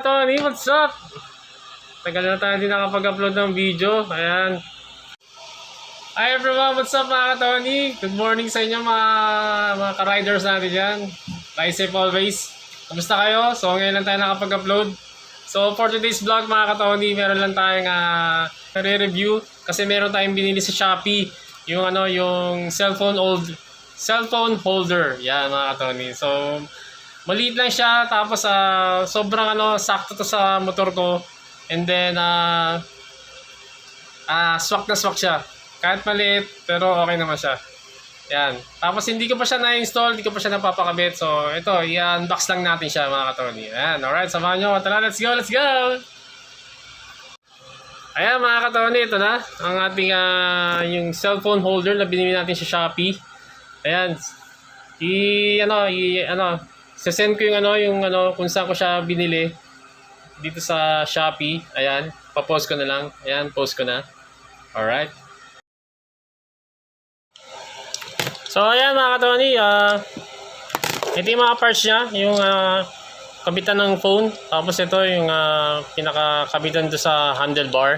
Tony, what's up? Tagal na tayo din nakapag-upload ng video. Ayan. Hi everyone, what's up mga Tony? Good morning sa inyo mga ka-riders natin dyan. Ride safe always. Kamusta kayo? So ngayon lang tayo nakapag-upload. So for today's vlog mga Tony, meron lang tayong re-review. Kasi meron tayong binili sa Shopee. Yung yung cellphone holder. Yan mga Tony. So maliit lang siya, tapos sobrang sakto to sa motor ko. And then swak na swak siya. Kahit maliit, pero okay naman siya. Yan. Tapos hindi ko pa siya na-install, hindi ko pa siya napapakabit. So ito, i-unbox lang natin siya mga Tony. Ayan, alright, samahan nyo. Tara, let's go, let's go! Ayan mga Tony, ito na ang ating yung cellphone holder na binili natin sa Shopee. Ayan. Sasend ko yung kung saan ko siya binili dito sa Shopee. Ayan, pa-post ko na lang. Ayan, post ko na. Alright. So ayan mga Tony, ito yung mga parts niya, yung kabitan ng phone. Tapos ito yung pinakakabitan do sa handlebar.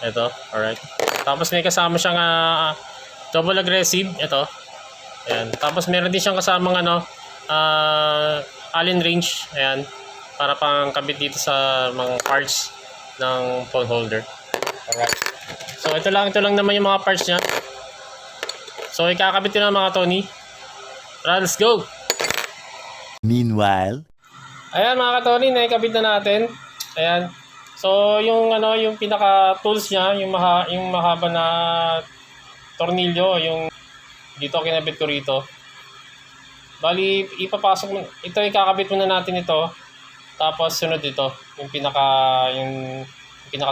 Ito, alright. Tapos may kasama siyang double aggressive. Ito. Ayan. Tapos meron din siyang kasamang Allen wrench. Ayan. Para pang kabit dito sa mga parts ng phone holder. Alright. So ito lang naman yung mga parts niya. So ikakabit ko na mga Tony. Tara, let's go! Meanwhile, ayan mga Tony, naikabit na natin. Ayan. So yung pinaka tools niya, yung mahaba na tornilyo, yung dito kinabit ko rito. Bali ipapasok mo ito, ikakabit muna natin ito. Tapos sunod ito, yung pinaka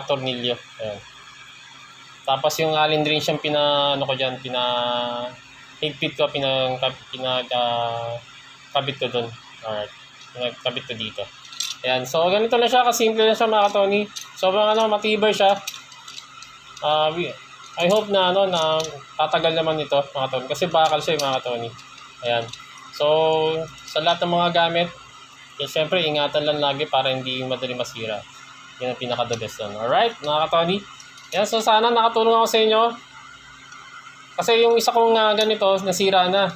tornilyo. Ayan. Tapos yung Allen wrench yung higpit ko, kabit ko doon. Alright. Kabit ko dito. Ayan. So ganito lang siya, kasimple lang siya mga Tony. Sobrang matibay siya. I hope na na tatagal naman ito mga Tony. Kasi bakal siya mga Tony. Ayan. So sa lahat ng mga gamit, siyempre ingatan lang lagi para hindi madali masira. Yan ang pinaka-the best doon. Alright mga Tony. Yan, so sana nakatulong ako sa inyo. Kasi yung isa kong ganito, nasira na.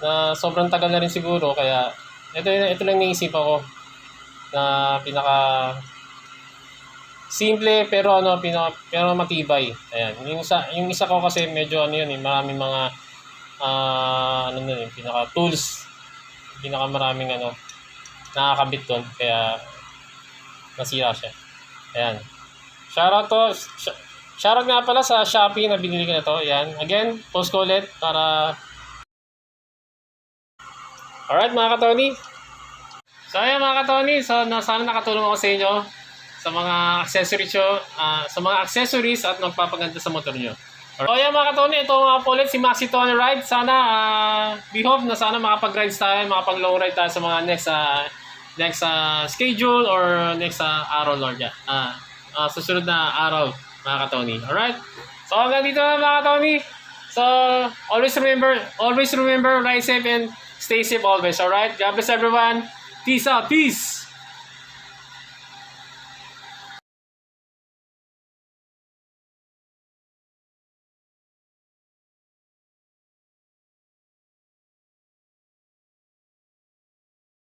Na sobrang tagal na rin siguro. Kaya, ito lang naisip ako. Na pinaka simple pero pero matibay. Ayan. Yung isa ko kasi medyo maraming mga pinaka tools. Pinaka maraming nakakabit doon. Kaya nasira siya. Ayan. Shoutout nga pala sa Shopee na binili ko na to. Ayan. Again, post ko ulit para... Alright mga Tony. So ayan mga Tony. So sana nakatulong ako sa inyo sa mga accessories at magpapaganda sa motor nyo. So ayan mga Tony. Ito nga po ulit si Maxi Tony Ride. Sana we hope na sana makapag-rides tayo, makapag-long ride tayo sa mga next schedule or next araw Lord. Susunod na araw mga Tony. Alright? So hanggang dito na mga Tony. So always remember, ride safe and stay safe always. Alright? God bless everyone. Peace out. Peace!